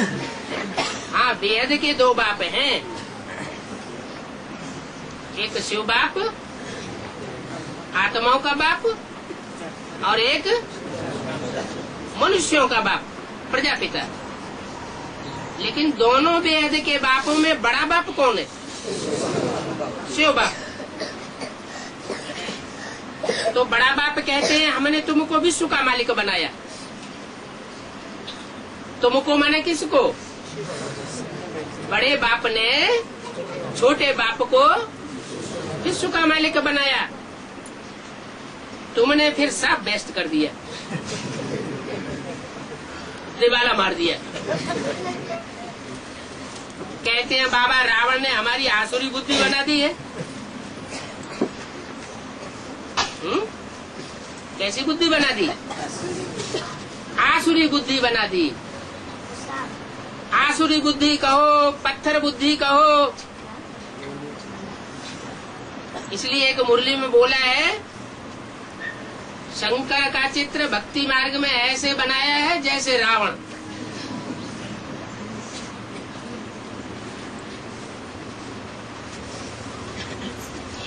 हाँ, बेहद के दो बाप हैं, एक शिव बाप आत्माओं का बाप और एक मनुष्यों का बाप प्रजापिता। लेकिन दोनों बेहद के बापों में बड़ा बाप कौन है? शिव बाप। तो बड़ा बाप कहते हैं हमने तुमको विश्व का मालिक बनाया। तुमको माने किसको? बड़े बाप ने छोटे बाप को विश्व का मालिक बनाया। तुमने फिर सब बेस्ट कर दिया, दिवाला मार दिया। कहते हैं बाबा रावण ने हमारी आसुरी बुद्धि बना दी है। कैसी बुद्धि बना दी? आसुरी बुद्धि बना दी। आसुरी बुद्धि कहो, पत्थर बुद्धि कहो। इसलिए एक मुरली में बोला है, शंकर का चित्र भक्ति मार्ग में ऐसे बनाया है जैसे रावण।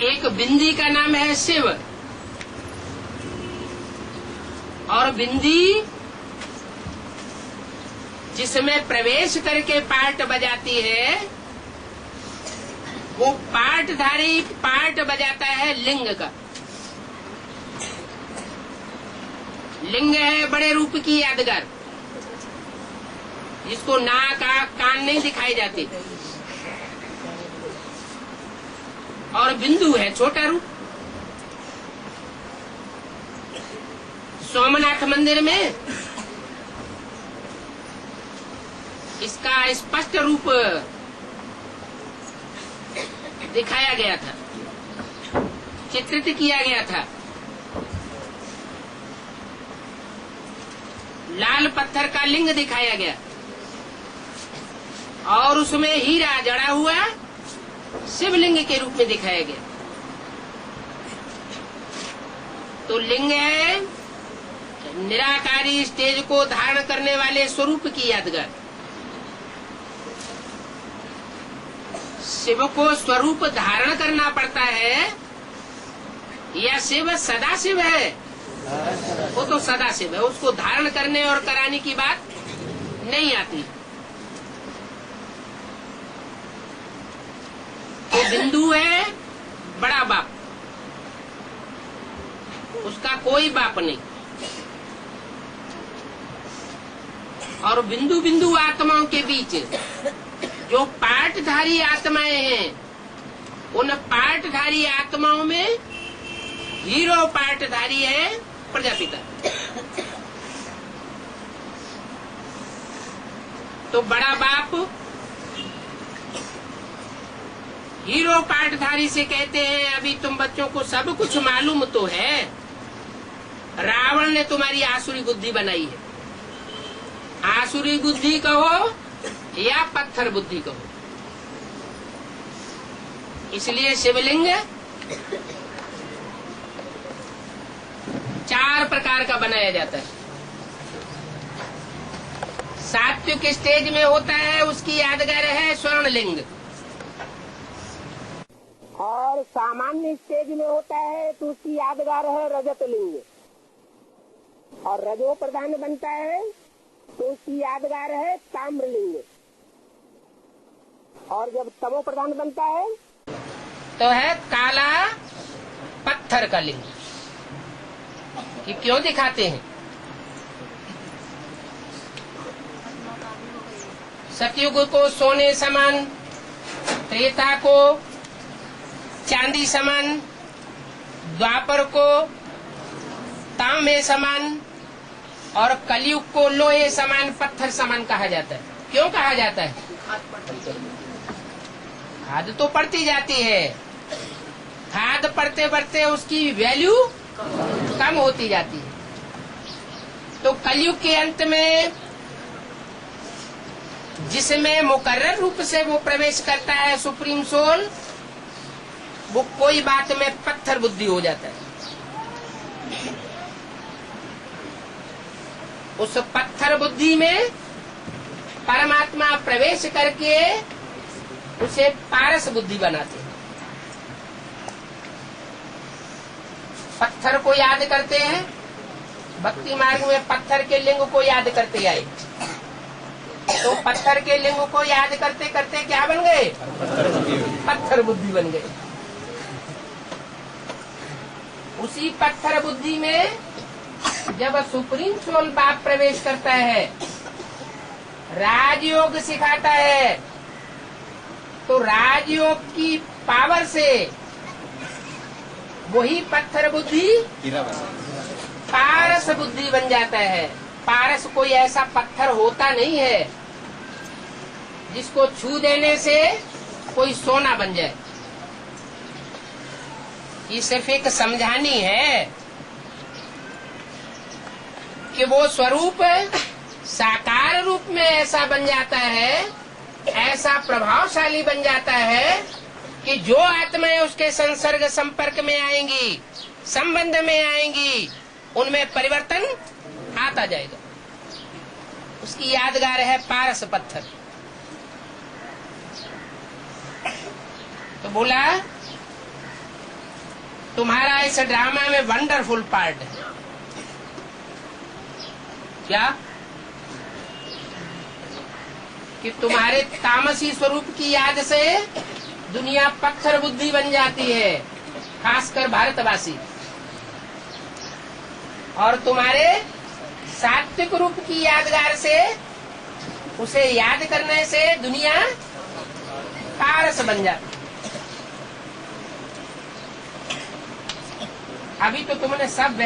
एक बिंदी का नाम है शिव, और बिंदी जिसमें प्रवेश करके पार्ट बजाती है, वो पार्टधारी पार्ट बजाता है लिंग का। लिंग है बड़े रूप की यादगार, जिसको नाक आंख कान नहीं दिखाई जाती। और बिंदु है छोटा रूप। सोमनाथ मंदिर में इसका स्पष्ट रूप दिखाया गया था, चित्रित किया गया था। लाल पत्थर का लिंग दिखाया गया और उसमें हीरा जड़ा हुआ शिवलिंग के रूप में दिखाया गया। तो लिंग है निराकारी स्टेज को धारण करने वाले स्वरूप की यादगार। शिव को स्वरूप धारण करना पड़ता है, या शिव सदा शिव है? वो तो सदा शिव है, उसको धारण करने और कराने की बात नहीं आती। तो बिंदु है बड़ा बाप, उसका कोई बाप नहीं। और बिंदु बिंदु आत्माओं के बीच जो पार्टधारी आत्माएं हैं, उन पार्टधारी आत्माओं में हीरो पार्टधारी है प्रजापिता। तो बड़ा बाप हीरो पार्टधारी से कहते हैं, अभी तुम बच्चों को सब कुछ मालूम तो है, रावण ने तुम्हारी आसुरी बुद्धि बनाई है। आसुरी बुद्धि कहो या पत्थर बुद्धि कहो। इसलिए शिवलिंग 4 प्रकार का बनाया जाता है। सात्विक स्टेज में होता है, उसकी यादगार है स्वर्णलिंग। और सामान्य स्टेज में होता है तो उसकी यादगार है रजत लिंग। और रजो प्रधान बनता है तो उसकी यादगार है ताम्रलिंग। और जब तमो प्रधान बनता है तो है काला पत्थर का लिंग। कि क्यों दिखाते हैं? सतयुग को सोने समान, त्रेता को चांदी समान, द्वापर को तांबे समान और कलयुग को लोहे समान, पत्थर समान कहा जाता है। क्यों कहा जाता है? खाद तो पड़ती जाती है, खाद पड़ते पड़ते उसकी वैल्यू कम होती जाती है। तो कलयुग के अंत में जिसमें मुकर्रर रूप से वो प्रवेश करता है सुप्रीम सोल, वो कोई बात में पत्थर बुद्धि हो जाता है। उस पत्थर बुद्धि में परमात्मा प्रवेश करके उसे पारस बुद्धि बनाते हैं। पत्थर को याद करते हैं, भक्ति मार्ग में पत्थर के लिंग को याद करते आए, तो पत्थर के लिंग को याद करते करते क्या बन गए? पत्थर बुद्धि बन गए। उसी पत्थर बुद्धि में जब सुप्रीम सोल बाप प्रवेश करता है, राजयोग सिखाता है, तो राजयोग की पावर से वही पत्थर बुद्धि पारस बुद्धि बन जाता है। पारस कोई ऐसा पत्थर होता नहीं है जिसको छू देने से कोई सोना बन जाए। ये सिर्फ एक समझानी है कि वो स्वरूप साकार रूप में ऐसा बन जाता है, ऐसा प्रभावशाली बन जाता है कि जो आत्माएं उसके संसर्ग संपर्क में आएंगी, संबंध में आएंगी, उनमें परिवर्तन आता जाएगा। उसकी यादगार है पारस पत्थर। तो बोला तुम्हारा इस ड्रामा में वंडरफुल पार्ट है। क्या? कि तुम्हारे तामसी स्वरूप की याद से दुनिया पत्थर बुद्धि बन जाती है, खासकर भारतवासी, और तुम्हारे सात्विक रूप की यादगार से, उसे याद करने से दुनिया पारस बन जाती। अभी तो तुमने सब